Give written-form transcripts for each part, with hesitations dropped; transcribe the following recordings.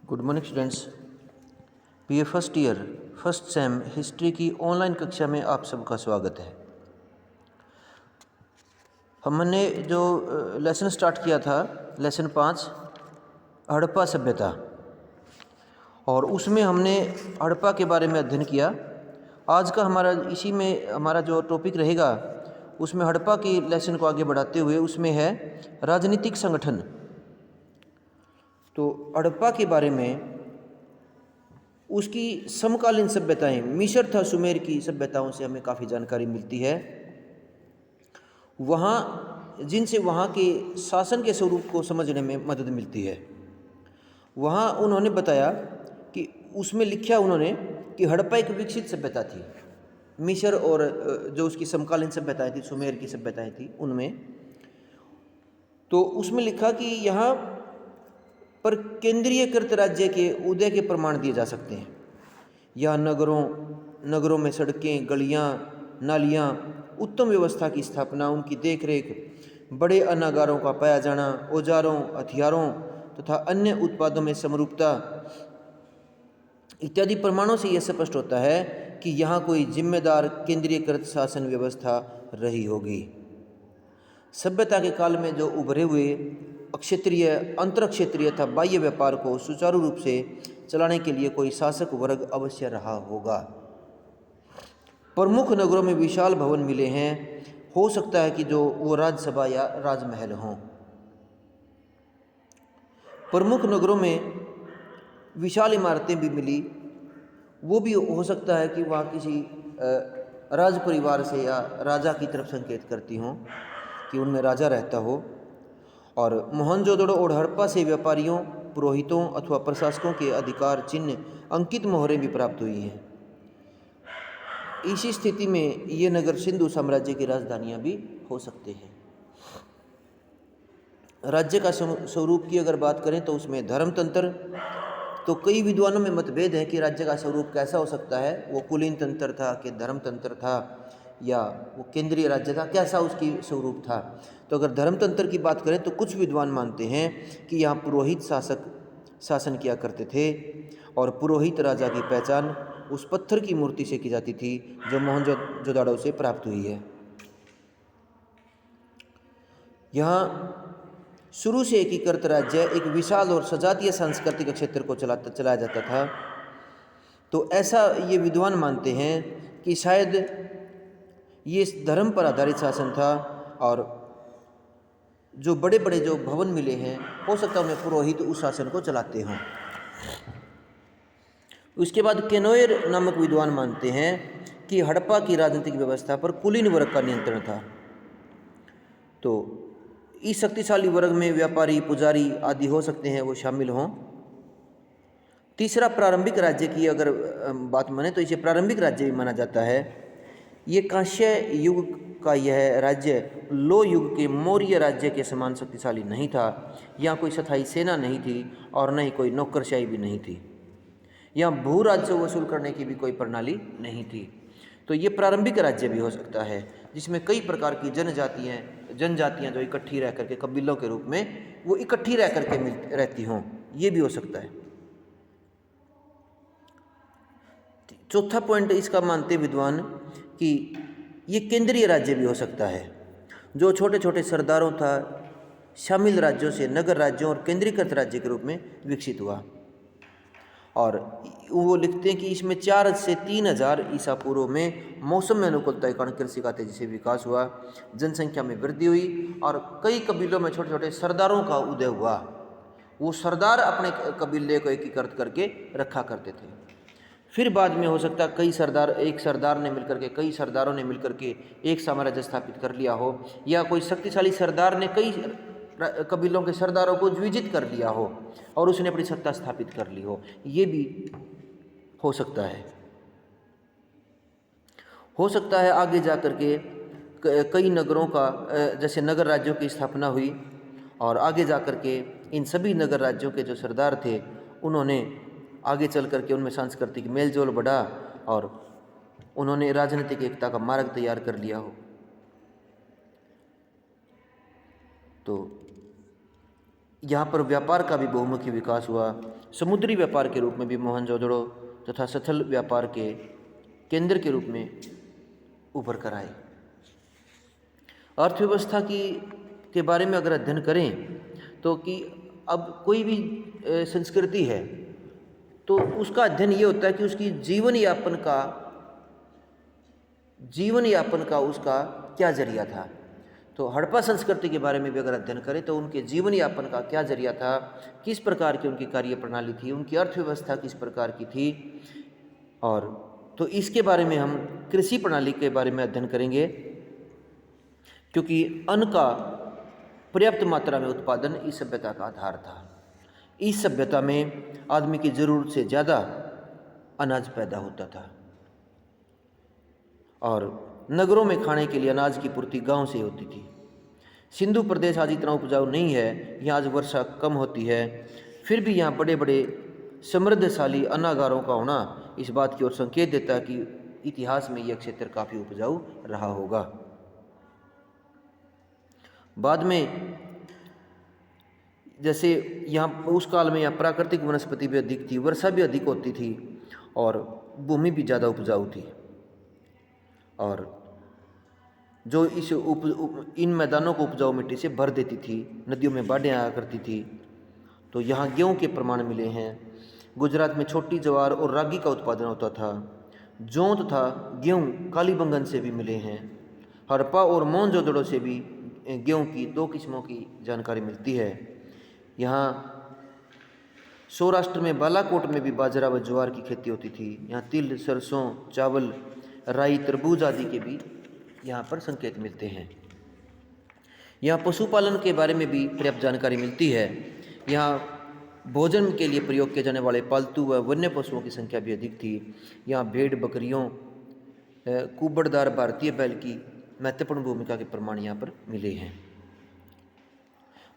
Good morning students. BA first year first sem history की online कक्षा में आप सबका स्वागत है। हमने जो लेसन स्टार्ट किया था, लेसन 5 हड़प्पा सभ्यता, और उसमें हमने हड़प्पा के बारे में अध्ययन किया। आज का इसी में हमारा जो टॉपिक रहेगा, उसमें हड़प्पा की लेसन को आगे बढ़ाते हुए उसमें है राजनीतिक संगठन। तो हड़प्पा के बारे में उसकी समकालीन सभ्यताएं मिस्र तथा सुमेर की सभ्यताओं से हमें काफ़ी जानकारी मिलती है, जिनसे वहाँ के शासन के स्वरूप को समझने में मदद मिलती है। वहाँ उन्होंने बताया कि उसमें लिखा उन्होंने कि हड़प्पा एक विकसित सभ्यता थी। मिस्र और जो उसकी समकालीन सभ्यताएं थी, सुमेर की सभ्यताएं थी, उनमें तो उसमें लिखा कि यहाँ पर केंद्रीयकृत राज्य के उदय के प्रमाण दिए जा सकते हैं। यहाँ नगरों में सड़कें, गलियाँ, नालियाँ, उत्तम व्यवस्था की स्थापना, उनकी देखरेख, बड़े अन्नागारों का पाया जाना, औजारों, हथियारों तथा अन्य उत्पादों में समरूपता इत्यादि प्रमाणों से यह स्पष्ट होता है कि यहाँ कोई जिम्मेदार केंद्रीयकृत शासन व्यवस्था रही होगी। सभ्यता के काल में जो उभरे हुए क्षेत्रीय, अंतरक्षेत्रीय तथा बाह्य व्यापार को सुचारू रूप से चलाने के लिए कोई शासक वर्ग अवश्य रहा होगा। प्रमुख नगरों में विशाल भवन मिले हैं, हो सकता है कि जो वो राज्यसभा या राजमहल हों। प्रमुख नगरों में विशाल इमारतें भी मिली, वो भी हो सकता है कि वहाँ किसी राज परिवार से या राजा की तरफ संकेत करती हों, कि उनमें राजा रहता हो। और मोहनजोदड़ो और हड़प्पा से व्यापारियों, पुरोहितों अथवा प्रशासकों के अधिकार चिन्ह, अंकित मोहरें भी प्राप्त हुई हैं। इसी स्थिति में ये नगर सिंधु साम्राज्य की राजधानियां भी हो सकते हैं। राज्य का स्वरूप की अगर बात करें तो उसमें धर्मतंत्र, तो कई विद्वानों में मतभेद है कि राज्य का स्वरूप कैसा हो सकता है। वो कुलीन तंत्र था कि धर्मतंत्र था, या वो केंद्रीय राज्य था, कैसा उसकी स्वरूप था। तो अगर धर्मतंत्र की बात करें तो कुछ विद्वान मानते हैं कि यहाँ पुरोहित शासक शासन किया करते थे, और पुरोहित राजा की पहचान उस पत्थर की मूर्ति से की जाती थी जो मोहनजोदड़ो से प्राप्त हुई है। यहाँ शुरू से एकीकृत राज्य एक विशाल और सजातीय सांस्कृतिक क्षेत्र को चलाया जाता था। तो ऐसा ये विद्वान मानते हैं कि शायद ये धर्म पर आधारित शासन था, और जो बड़े बड़े जो भवन मिले हैं, हो सकता है उनमें पुरोहित उस शासन को चलाते हों। उसके बाद केनोयर नामक विद्वान मानते हैं कि हड़प्पा की राजनीतिक व्यवस्था पर कुलीन वर्ग का नियंत्रण था। तो इस शक्तिशाली वर्ग में व्यापारी, पुजारी आदि हो सकते हैं, वो शामिल हों। तीसरा, प्रारंभिक राज्य की अगर बात माने तो इसे प्रारंभिक राज्य भी माना जाता है। ये कांस्य युग का यह राज्य लो युग के मौर्य राज्य के समान शक्तिशाली नहीं था। यहाँ कोई स्थायी सेना नहीं थी और न ही कोई नौकरशाही भी नहीं थी। यहाँ भू राजस्व वसूल करने की भी कोई प्रणाली नहीं थी। तो ये प्रारंभिक राज्य भी हो सकता है, जिसमें कई प्रकार की जनजातियाँ जो इकट्ठी रह करके, कबीलों के रूप में वो इकट्ठी रह करके रहती हों, ये भी हो सकता है। चौथा पॉइंट इसका मानते विद्वान कि ये केंद्रीय राज्य भी हो सकता है, जो छोटे छोटे सरदारों था शामिल राज्यों से नगर राज्यों और केंद्रीकृत राज्य के रूप में विकसित हुआ। और वो लिखते हैं कि इसमें 4 से 3000 ईसा पूर्व में मौसम में अनुकूलता के कारण कृषि का तेजी से विकास हुआ, जनसंख्या में वृद्धि हुई, और कई कबीलों में छोटे छोटे सरदारों का उदय हुआ। वो सरदार अपने कबीले को एकीकृत करके रखा करते थे। फिर बाद में हो सकता है एक सरदार ने मिलकर के, कई सरदारों ने मिलकर के एक साम्राज्य स्थापित कर लिया हो, या कोई शक्तिशाली सरदार ने कई कबीलों के सरदारों को विजित कर लिया हो और उसने अपनी सत्ता स्थापित कर ली हो। ये भी हो सकता है। हो सकता है आगे जा कर के कई नगरों का, जैसे नगर राज्यों की स्थापना हुई, और आगे जा कर के इन सभी नगर राज्यों के जो सरदार थे, उन्होंने आगे चल कर के उनमें सांस्कृतिक मेलजोल बढ़ा और उन्होंने राजनीतिक एकता का मार्ग तैयार कर लिया हो। तो यहाँ पर व्यापार का भी बहुमुखी विकास हुआ। समुद्री व्यापार के रूप में भी मोहनजोदड़ो तथा स्थल व्यापार के केंद्र के रूप में उभर कर आए। अर्थव्यवस्था के बारे में अगर अध्ययन करें तो कि अब कोई भी संस्कृति है तो उसका अध्ययन ये होता है कि उसकी जीवन यापन का उसका क्या जरिया था। तो हड़प्पा संस्कृति के बारे में भी अगर अध्ययन करें तो उनके जीवन यापन का क्या जरिया था, किस प्रकार की उनकी कार्य प्रणाली थी, उनकी अर्थव्यवस्था किस प्रकार की थी। और तो इसके बारे में हम कृषि प्रणाली के बारे में अध्ययन करेंगे, क्योंकि अन्न का पर्याप्त मात्रा में उत्पादन इस सभ्यता का आधार था। इस सभ्यता में आदमी की ज़रूरत से ज़्यादा अनाज पैदा होता था और नगरों में खाने के लिए अनाज की पूर्ति गांव से होती थी। सिंधु प्रदेश आज इतना उपजाऊ नहीं है, यहाँ आज वर्षा कम होती है, फिर भी यहाँ बड़े बड़े समृद्धशाली अन्नागारों का होना इस बात की ओर संकेत देता है कि इतिहास में यह क्षेत्र काफ़ी उपजाऊ रहा होगा। बाद में जैसे यहाँ उस काल में यहाँ प्राकृतिक वनस्पति भी अधिक थी, वर्षा भी अधिक होती थी और भूमि भी ज़्यादा उपजाऊ थी। और जो इन मैदानों को उपजाऊ मिट्टी से भर देती थी, नदियों में बाढ़ें आया करती थी। तो यहाँ गेहूँ के प्रमाण मिले हैं। गुजरात में छोटी ज्वार और रागी का उत्पादन होता था। जौ तथा गेहूँ कालीबंगन से भी मिले हैं। हड़प्पा और मोहनजोदड़ो से भी गेहूँ की 2 किस्मों की जानकारी मिलती है। यहाँ सौराष्ट्र में बालाकोट में भी बाजरा व ज्वार की खेती होती थी। यहाँ तिल, सरसों, चावल, राई, तरबूज आदि के भी यहाँ पर संकेत मिलते हैं। यहाँ पशुपालन के बारे में भी पर्याप्त जानकारी मिलती है। यहाँ भोजन के लिए प्रयोग किए जाने वाले पालतू व वन्य पशुओं की संख्या भी अधिक थी। यहाँ भेड़, बकरियों, कुबड़दार भारतीय बैल की महत्वपूर्ण भूमिका के प्रमाण यहाँ पर मिले हैं।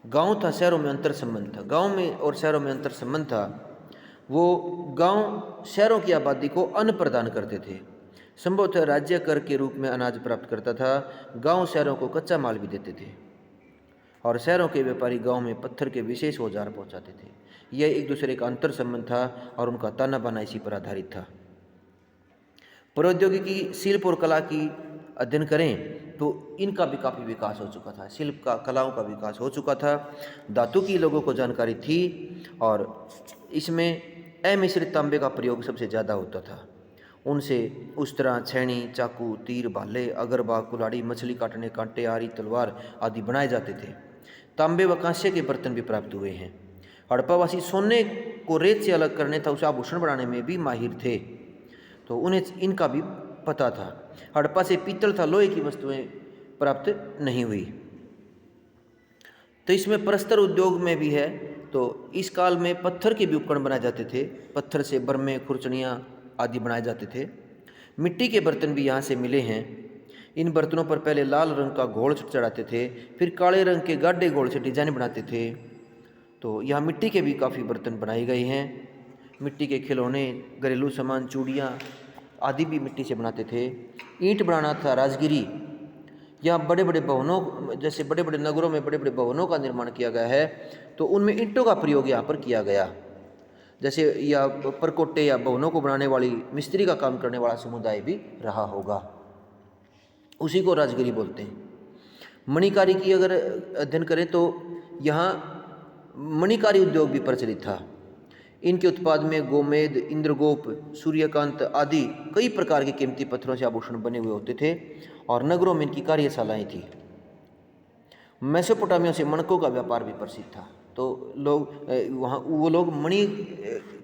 गांव था, शहरों में अंतर संबंध था। गांव में और शहरों में अंतर संबंध था। वो गांव शहरों की आबादी को अन्न प्रदान करते थे। संभवतः राज्य कर के रूप में अनाज प्राप्त करता था। गांव शहरों को कच्चा माल भी देते थे और शहरों के व्यापारी गांव में पत्थर के विशेष औजार पहुंचाते थे। यह एक दूसरे का अंतर संबंध था और उनका ताना बाना इसी पर आधारित था। प्रौद्योगिकी, शिल्प और कला की अध्ययन करें तो इनका भी काफ़ी विकास हो चुका था। शिल्प का, कलाओं का विकास हो चुका था। धातु की लोगों को जानकारी थी और इसमें अमिश्रित तांबे का प्रयोग सबसे ज़्यादा होता था। उनसे उस तरह छेनी, चाकू, तीर, भाले, अगरबा, कुल्हाड़ी, मछली काटने कांटे, आरी, तलवार आदि बनाए जाते थे। तांबे व कांस्य के बर्तन भी प्राप्त हुए हैं। हड़प्पावासी सोने को रेत से अलग करने तथा उसे आभूषण बनाने में भी माहिर थे, तो उन्हें इनका भी पता था। हड़प्पा से पीतल तथा लोहे की वस्तुएं प्राप्त नहीं हुई। तो इसमें प्रस्तर उद्योग में भी है। तो इस काल में पत्थर के भी उपकरण बनाए जाते थे। पत्थर से बर्मे, खुरचनियाँ आदि बनाए जाते थे। मिट्टी के बर्तन भी यहाँ से मिले हैं। इन बर्तनों पर पहले लाल रंग का घोल चढ़ाते थे, फिर काले रंग के गाढ़े घोल से डिजाइन बनाते थे। तो यहाँ मिट्टी के भी काफ़ी बर्तन बनाए गए हैं। मिट्टी के खिलौने, घरेलू सामान, चूड़ियाँ आदि भी मिट्टी से बनाते थे। ईंट बनाना था राजगिरी। यहाँ बड़े बड़े भवनों, जैसे बड़े बड़े नगरों में बड़े बड़े भवनों का निर्माण किया गया है, तो उनमें ईंटों का प्रयोग यहाँ पर किया गया। जैसे या परकोटे या भवनों को बनाने वाली मिस्त्री का काम करने वाला समुदाय भी रहा होगा, उसी को राजगिरी बोलते हैं। मणिकारी की अगर अध्ययन करें तो यहाँ मणिकारी उद्योग भी प्रचलित था। इनके उत्पाद में गोमेद, इंद्रगोप, सूर्यकांत आदि कई प्रकार के कीमती पत्थरों से आभूषण बने हुए होते थे और नगरों में इनकी कार्यशालाएँ थी। मेसोपोटामिया से मणकों का व्यापार भी प्रसिद्ध था। तो लोग वहाँ वो लोग मणि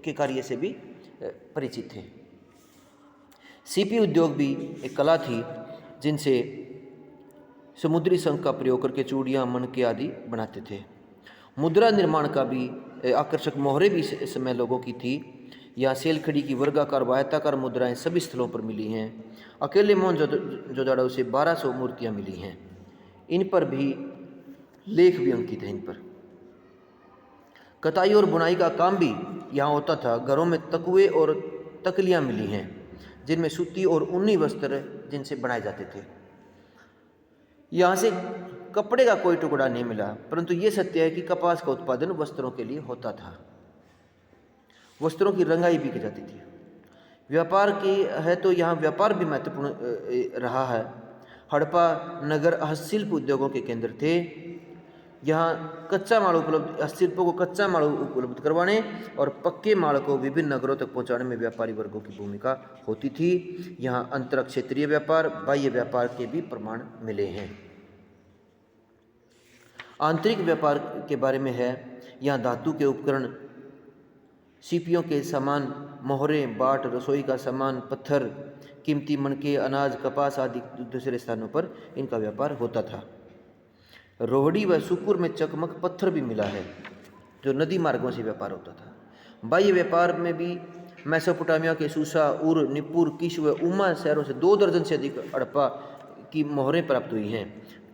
के कार्य से भी परिचित थे। सीपी उद्योग भी एक कला थी जिनसे समुद्री शंख का प्रयोग करके चूड़ियाँ, मनके आदि बनाते थे। मुद्रा निर्माण का भी आकर्षक मोहरे भी इस समय लोगों की थी। यहाँ सेलखड़ी की वर्गाकार व आयताकार मुद्राएं सभी स्थलों पर मिली हैं। अकेले मोहनजोदड़ो से 1200 मूर्तियाँ मिली हैं। इन पर भी लेख भी अंकित हैं। इन पर कताई और बुनाई का काम भी यहाँ होता था। घरों में तकुए और तकलियाँ मिली हैं जिनमें सूती और ऊनी वस्त्र जिनसे बनाए जाते थे। यहाँ से कपड़े का कोई टुकड़ा नहीं मिला, परंतु ये सत्य है कि कपास का उत्पादन वस्त्रों के लिए होता था। वस्त्रों की रंगाई भी की जाती थी। व्यापार की है तो यहाँ व्यापार भी महत्वपूर्ण रहा है। हड़प्पा नगर हस्तशिल्प उद्योगों के केंद्र थे। यहाँ कच्चा माल उपलब्ध, हस्तशिल्पों को कच्चा माल उपलब्ध करवाने और पक्के माल को विभिन्न नगरों तक पहुँचाने में व्यापारी वर्गों की भूमिका होती थी। यहाँ अंतर क्षेत्रीय व्यापार, बाह्य व्यापार के भी प्रमाण मिले हैं। आंतरिक व्यापार के बारे में है, यहाँ धातु के उपकरण, सीपियों के सामान, मोहरे, बाट, रसोई का सामान, पत्थर, कीमती मणके, अनाज, कपास आदि दूसरे स्थानों पर इनका व्यापार होता था। रोहड़ी व सुकुर में चकमक पत्थर भी मिला है, जो नदी मार्गों से व्यापार होता था। बाह्य व्यापार में भी मेसोपोटामिया के सूसा, उर, निपुर, किश व उमा शहरों से 2 दर्जन से अधिक हड़प्पा की मोहरें प्राप्त हुई हैं।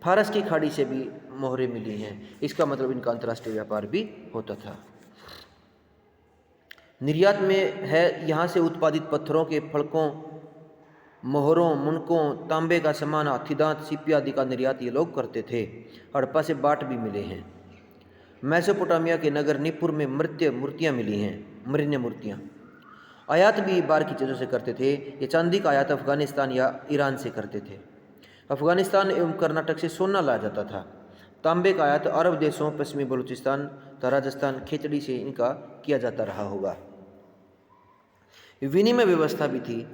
फारस की खाड़ी से भी मोहरें मिली हैं। इसका मतलब इनका अंतर्राष्ट्रीय व्यापार भी होता था। निर्यात में है, यहाँ से उत्पादित पत्थरों के फलकों, मोहरों, मुनकों, तांबे का सामान, हाथीदांत, सीपी आदि का निर्यात ये लोग करते थे। हड़प्पा से बाट भी मिले हैं। मेसोपोटामिया के नगर निपुर में मृत्य मूर्तियाँ मिली हैं, मृण्य मूर्तियाँ। आयात भी बार की चीज़ों से करते थे। ये चांदी का आयात अफगानिस्तान या ईरान से करते थे। अफगानिस्तान एवं कर्नाटक से सोना लाया जाता था। तांबे का आयात अरब देशों, पश्चिमी बलूचिस्तान तथा राजस्थान, खेतड़ी से इनका किया जाता रहा होगा। विनिमय व्यवस्था भी थी।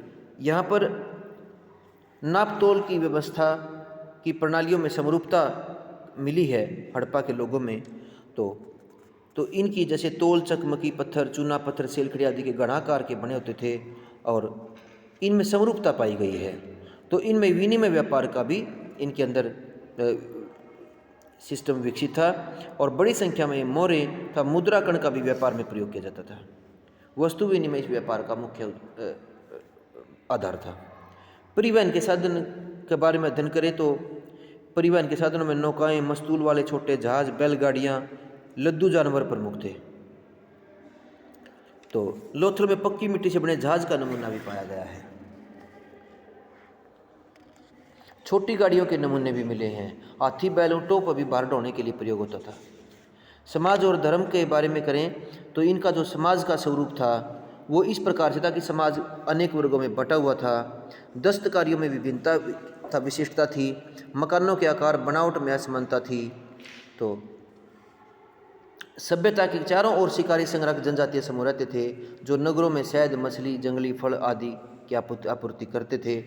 यहाँ पर नाप तोल की व्यवस्था की प्रणालियों में समरूपता मिली है हड़प्पा के लोगों में। तो इनकी जैसे तोल, चकमकी पत्थर, चूना पत्थर, सेलखड़ी आदि के गढ़ाकार के बने होते थे और इनमें समरूपता पाई गई है। तो इनमें विनिमय व्यापार का भी इनके अंदर सिस्टम विकसित था और बड़ी संख्या में मोहरे तथा मुद्राकण का भी व्यापार में प्रयोग किया जाता था। वस्तु विनिमय इस व्यापार का मुख्य आधार था। परिवहन के साधन के बारे में अध्ययन करें तो परिवहन के साधनों में नौकाएं, मस्तूल वाले छोटे जहाज, बैलगाड़ियाँ, लद्दू जानवर प्रमुख थे। तो लोथल में पक्की मिट्टी से बने जहाज का नमूना भी पाया गया है। छोटी गाड़ियों के नमूने भी मिले हैं। हाथी, बैल, ऊंटों पर भी भार ढोने के लिए प्रयोग होता था। समाज और धर्म के बारे में करें तो इनका जो समाज का स्वरूप था वो इस प्रकार से था कि समाज अनेक वर्गों में बटा हुआ था। दस्तकारियों में विभिन्नता था, विशिष्टता थी। मकानों के आकार, बनावट में असमानता थी। तो सभ्यता की चारों ओर शिकारी संग्राहक जनजातीय समूह रहते थे, जो नगरों में शहद, मछली, जंगली फल आदि की आपूर्ति करते थे।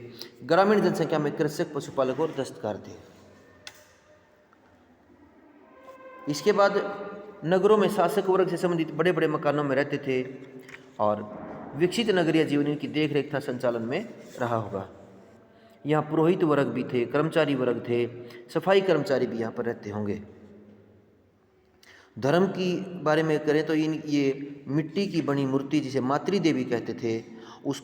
ग्रामीण जनसंख्या में कृषक, पशुपालक और दस्तकार थे। इसके बाद नगरों में शासक वर्ग से संबंधित बड़े बड़े मकानों में रहते थे और विकसित नगरीय जीवन की देखरेख तथा संचालन में रहा होगा। यहाँ पुरोहित वर्ग भी थे, कर्मचारी वर्ग थे, सफाई कर्मचारी भी यहाँ पर रहते होंगे। धर्म की बारे में करें तो ये मिट्टी की बनी मूर्ति जिसे मातृदेवी कहते थे, उस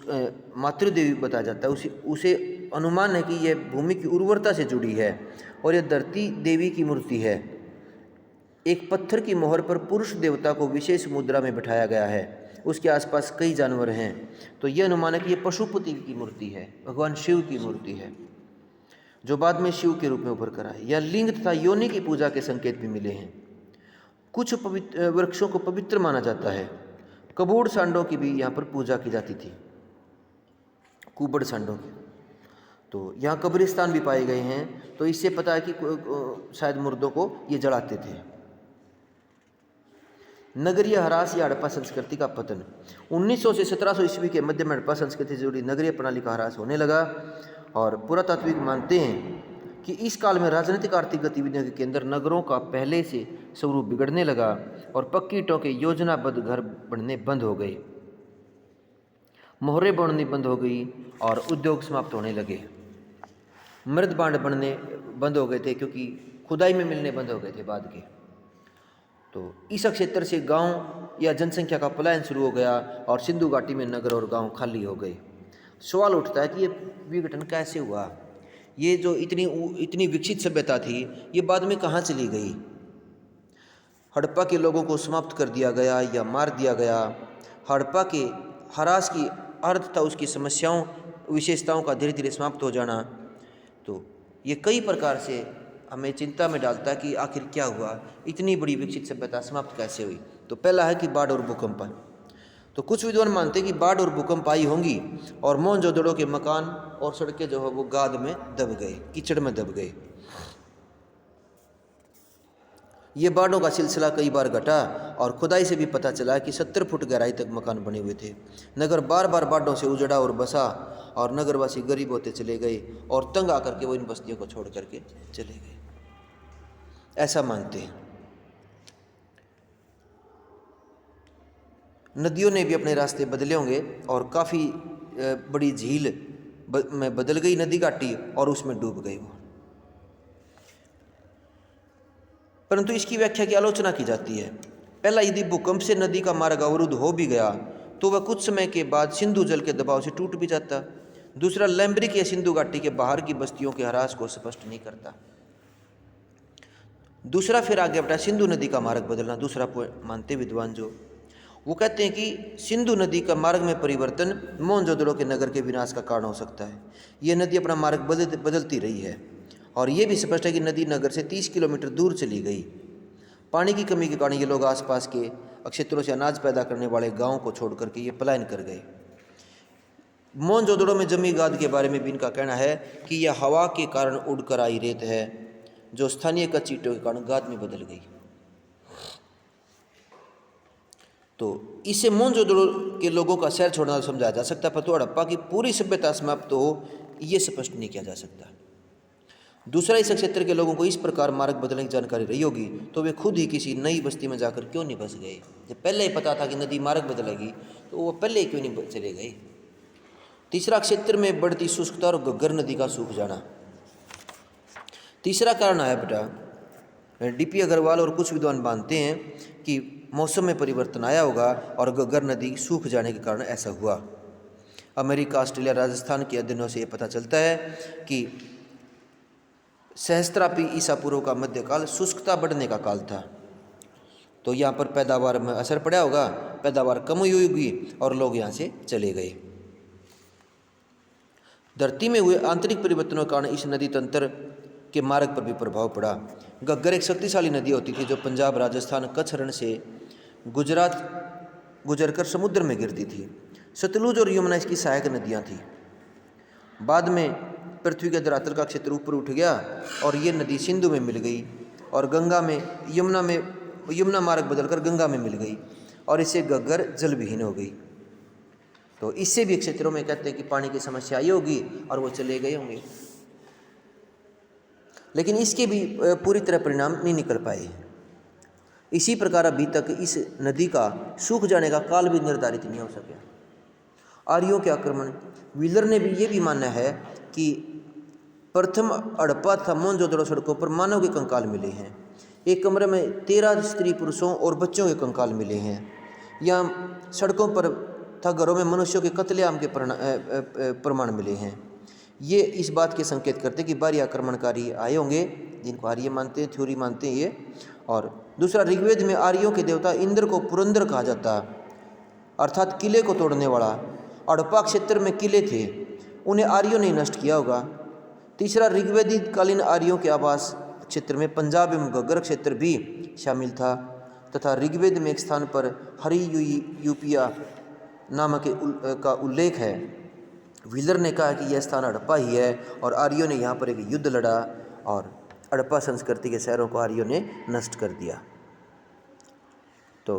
मातृदेवी बताया जाता है। उसे अनुमान है कि यह भूमि की उर्वरता से जुड़ी है और यह धरती देवी की मूर्ति है। एक पत्थर की मोहर पर पुरुष देवता को विशेष मुद्रा में बिठाया गया है। उसके आसपास कई जानवर हैं। तो यह अनुमान है कि यह पशुपति की मूर्ति है, भगवान शिव की मूर्ति है, जो बाद में शिव के रूप में उभर कर आए। यह लिंग तथा योनि की पूजा के संकेत भी मिले हैं। कुछ वृक्षों को पवित्र माना जाता है। कबूड़ सांडों की भी यहाँ पर पूजा की जाती थी, कुबड़ सांडों की। तो यहाँ कब्रिस्तान भी पाए गए हैं, तो इससे पता है कि शायद मुर्दों को ये जलाते थे। नगरीय ह्रास या हड़प्पा संस्कृति का पतन। 1900 से 1700 ईस्वी के मध्य में हड़प्पा संस्कृति से जुड़ी नगरीय प्रणाली का ह्रास होने लगा और पुरातात्विक मानते हैं कि इस काल में राजनीतिक आर्थिक गतिविधियों के केंद्र नगरों का पहले से स्वरूप बिगड़ने लगा और पक्की ईंटों के योजनाबद्ध घर बनने बंद हो गए, मोहरे बननी बंद हो गई और उद्योग समाप्त होने लगे। मृद बांड बनने बंद हो गए थे क्योंकि खुदाई में मिलने बंद हो गए थे बाद के। तो इस क्षेत्र से गांव या जनसंख्या का पलायन शुरू हो गया और सिंधु घाटी में नगर और गांव खाली हो गए। सवाल उठता है कि ये विघटन कैसे हुआ? ये जो इतनी विकसित सभ्यता थी, ये बाद में कहाँ चली गई? हड़प्पा के लोगों को समाप्त कर दिया गया या मार दिया गया? हड़प्पा के ह्रास की अर्थ था उसकी समस्याओं, विशेषताओं का धीरे धीरे समाप्त हो जाना। तो ये कई प्रकार से हमें चिंता में डालता है कि आखिर क्या हुआ, इतनी बड़ी विकसित सभ्यता समाप्त कैसे हुई। तो पहला है कि बाढ़ और भूकंप। तो कुछ विद्वान मानते हैं कि बाढ़ और भूकंप आई होंगी और मोहनजोदड़ो के मकान और सड़कें जो है वो गाद में दब गए, कीचड़ में दब गए। ये बाढ़ों का सिलसिला कई बार घटा और खुदाई से भी पता चला कि 70 फुट गहराई तक मकान बने हुए थे। नगर बार बार बाढ़ों से उजड़ा और बसा और नगरवासी गरीब होते चले गए और तंग आकर के वो इन बस्तियों को छोड़ करके चले गए, ऐसा मानते हैं। नदियों ने भी अपने रास्ते बदले होंगे और काफ़ी बड़ी झील में बदल गई नदी घाटी और उसमें डूब गई वो। परंतु इसकी व्याख्या की आलोचना की जाती है। पहला, यदि भूकंप से नदी का मार्ग अवरुद्ध हो भी गया तो वह कुछ समय के बाद सिंधु जल के दबाव से टूट भी जाता। दूसरा, लैम्ब्रिक या सिंधु घाटी के बाहर की बस्तियों के ह्रास को स्पष्ट नहीं करता। दूसरा फिर आगे बढ़ा सिंधु नदी का मार्ग बदलना। दूसरा मानते विद्वान जो वो कहते हैं कि सिंधु नदी का मार्ग में परिवर्तन मोहनजोदड़ो के नगर के विनाश का कारण हो सकता है। यह नदी अपना मार्ग बदलती रही है और ये भी स्पष्ट है कि नदी नगर से 30 किलोमीटर दूर चली गई। पानी की कमी के कारण ये लोग आसपास के क्षेत्रों से अनाज पैदा करने वाले गांवों को छोड़ करके ये पलायन कर गए। मोहनजोदड़ो में जमी गाद के बारे में भी इनका कहना है कि यह हवा के कारण उड़कर आई रेत है जो स्थानीय कच्ची ईंटों के कारण गाद में बदल गई। तो इससे मोहनजोदड़ो के लोगों का शहर छोड़ना समझाया जा सकता है, परंतु हड़प्पा की पूरी सभ्यता समाप्त हो ये स्पष्ट नहीं किया जा सकता। दूसरा, इस क्षेत्र के लोगों को इस प्रकार मार्ग बदलने की जानकारी रही होगी तो वे खुद ही किसी नई बस्ती में जाकर क्यों नहीं बस गए। जब पहले ही पता था कि नदी मार्ग बदलेगी तो वो पहले ही क्यों नहीं चले गए। तीसरा, क्षेत्र में बढ़ती शुष्कता और घग्गर नदी का सूख जाना। तीसरा कारण है बेटा डीपी अग्रवाल और कुछ विद्वान मानते हैं कि मौसम में परिवर्तन आया होगा और घग्गर नदी सूख जाने के कारण ऐसा हुआ। अमेरिका, ऑस्ट्रेलिया, राजस्थान के अध्ययनों से ये पता चलता है कि सहस्त्राब्दी ईसा पूर्व का मध्यकाल शुष्कता बढ़ने का काल था। तो यहाँ पर पैदावार में असर पड़ा होगा, पैदावार कम हुई होगी और लोग यहाँ से चले गए। धरती में हुए आंतरिक परिवर्तनों के कारण इस नदी तंत्र के मार्ग पर भी प्रभाव पड़ा। घग्गर एक शक्तिशाली नदी होती थी जो पंजाब, राजस्थान, कच्छ रण से गुजरात गुजरकर समुद्र में गिरती थी। सतलुज और यमुना इसकी सहायक नदियाँ थीं। बाद में पृथ्वी के धरातल का क्षेत्र ऊपर उठ गया और ये नदी सिंधु में मिल गई और गंगा में यमुना मार्ग बदलकर गंगा में मिल गई और इससे घग्गर जल विहीन हो गई। तो इससे भी क्षेत्रों में कहते हैं कि पानी की समस्या आई होगी और वो चले गए होंगे, लेकिन इसके भी पूरी तरह परिणाम नहीं निकल पाए। इसी प्रकार अभी तक इस नदी का सूख जाने का काल भी निर्धारित नहीं हो सका। आर्यों के आक्रमण। व्हीलर ने भी ये भी माना है कि प्रथम हड़प्पा तथा मोहनजोदड़ो सड़कों पर मानव के कंकाल मिले हैं। एक कमरे में 13 स्त्री पुरुषों और बच्चों के कंकाल मिले हैं। यहाँ सड़कों पर तथा घरों में मनुष्यों के कत्लेआम के प्रमाण मिले हैं। ये इस बात के संकेत करते कि बाहरी आक्रमणकारी आए होंगे, जिनको आर्य मानते हैं, थ्योरी मानते हैं ये। और दूसरा, ऋग्वेद में आर्यों के देवता इंद्र को पुरंदर कहा जाता, अर्थात किले को तोड़ने वाला। हड़प्पा क्षेत्र में किले थे, उन्हें आर्यों ने नष्ट किया होगा। तीसरा, ऋग्वेदिक कालीन आर्यों के आवास क्षेत्र में पंजाब एवं घग्गर क्षेत्र भी शामिल था तथा ऋग्वेद में एक स्थान पर हरियूपिया नामक का उल्लेख है। व्हीलर ने कहा कि यह स्थान हड़प्पा ही है और आर्यों ने यहाँ पर एक युद्ध लड़ा और हड़प्पा संस्कृति के शहरों को आर्यों ने नष्ट कर दिया। तो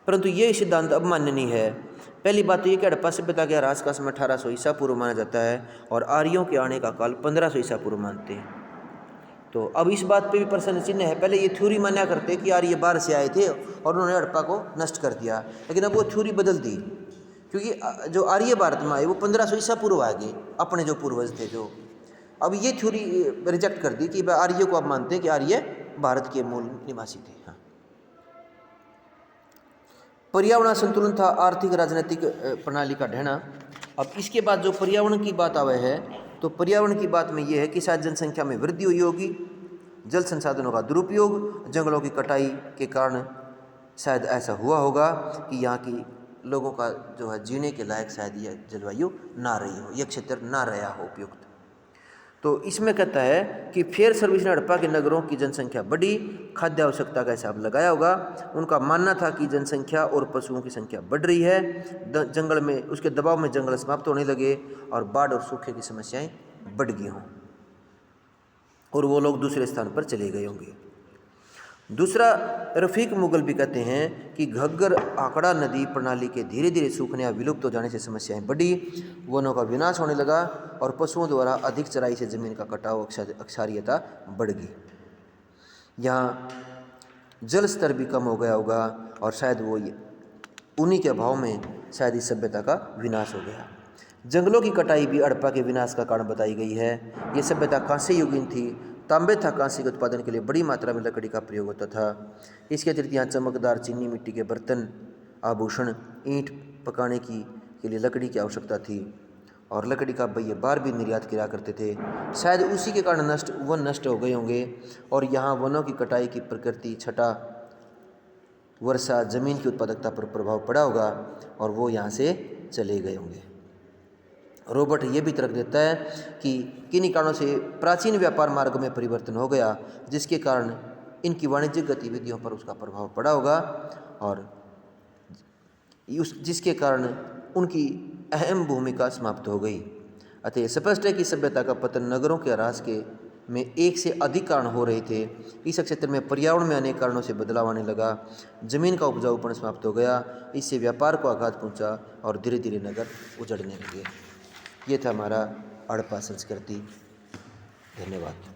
परंतु ये सिद्धांत अब मान्य नहीं है। पहली बात तो ये कि हड़प्पा सभ्यता के ह्रास का समय 1800 ईसा पूर्व माना जाता है और आर्यों के आने का काल 1500 ईसा पूर्व मानते हैं। तो अब इस बात पे भी प्रश्न चिन्ह है। पहले ये थ्योरी मान्या करते कि आर्य बाहर से आए थे और उन्होंने हड़प्पा को नष्ट कर दिया, लेकिन अब वो थ्योरी बदल दी, क्योंकि जो आर्य भारत में आए वो 1500 ईसा पूर्व आ गए, अपने जो पूर्वज थे जो। अब ये थ्योरी रिजेक्ट कर दी कि आर्य को अब मानते हैं कि आर्य भारत के मूल निवासी थे। हाँ, पर्यावरण संतुलन था आर्थिक राजनीतिक प्रणाली का ढहना। अब इसके बाद जो पर्यावरण की बात आवे है, तो पर्यावरण की बात में ये है कि शायद जनसंख्या में वृद्धि हुई होगी, जल संसाधनों का दुरुपयोग, जंगलों की कटाई के कारण शायद ऐसा हुआ होगा कि यहाँ की लोगों का जो है जीने के लायक शायद यह जलवायु ना रही हो, यह क्षेत्र ना रहा हो उपयुक्त। तो इसमें कहता है कि फेयर सर्विस ने हड़प्पा के नगरों की जनसंख्या बढ़ी, खाद्य आवश्यकता का हिसाब लगाया होगा। उनका मानना था कि जनसंख्या और पशुओं की संख्या बढ़ रही है, जंगल में उसके दबाव में जंगल समाप्त होने लगे और बाढ़ और सूखे की समस्याएं बढ़ गई हों और वो लोग दूसरे स्थान पर चले गए होंगे। दूसरा, रफ़ीक मुगल भी कहते हैं कि घग्गर आंकड़ा नदी प्रणाली के धीरे धीरे सूखने या विलुप्त हो जाने से समस्याएं बढ़ी, वनों का विनाश होने लगा और पशुओं द्वारा अधिक चराई से जमीन का कटाव अक्षार्यता बढ़ गई। यहाँ जल स्तर भी कम हो गया होगा और शायद वो उन्हीं के अभाव में शायद इस सभ्यता का विनाश हो गया। जंगलों की कटाई भी हड़प्पा के विनाश का कारण बताई गई है। ये सभ्यता कांस्य युगीन थी। तांबे था कांस्य के उत्पादन के लिए बड़ी मात्रा में लकड़ी का प्रयोग होता था। इसके अतिरिक्त यहाँ चमकदार चीनी मिट्टी के बर्तन, आभूषण, ईंट पकाने के लिए लकड़ी की आवश्यकता थी और लकड़ी का पहिए बार भी निर्यात किया करते थे। शायद उसी के कारण वन नष्ट हो गए होंगे और यहाँ वनों की कटाई की प्रकृति, छटा, वर्षा, जमीन की उत्पादकता पर प्रभाव पड़ा होगा और वो यहाँ से चले गए होंगे। रॉबर्ट ये भी तर्क देता है कि किन्हीं कारणों से प्राचीन व्यापार मार्ग में परिवर्तन हो गया, जिसके कारण इनकी वाणिज्यिक गतिविधियों पर उसका प्रभाव पड़ा होगा और जिसके कारण उनकी अहम भूमिका समाप्त हो गई। अतः स्पष्ट है कि सभ्यता का पतन नगरों के ह्रास के में एक से अधिक कारण हो रहे थे। इस क्षेत्र में पर्यावरण में अनेक कारणों से बदलाव आने लगा, जमीन का उपजाऊपन समाप्त हो गया, इससे व्यापार को आघात पहुंचा और धीरे धीरे नगर उजड़ने लगे। ये था हमारा हड़प्पा संस्कृति। धन्यवाद।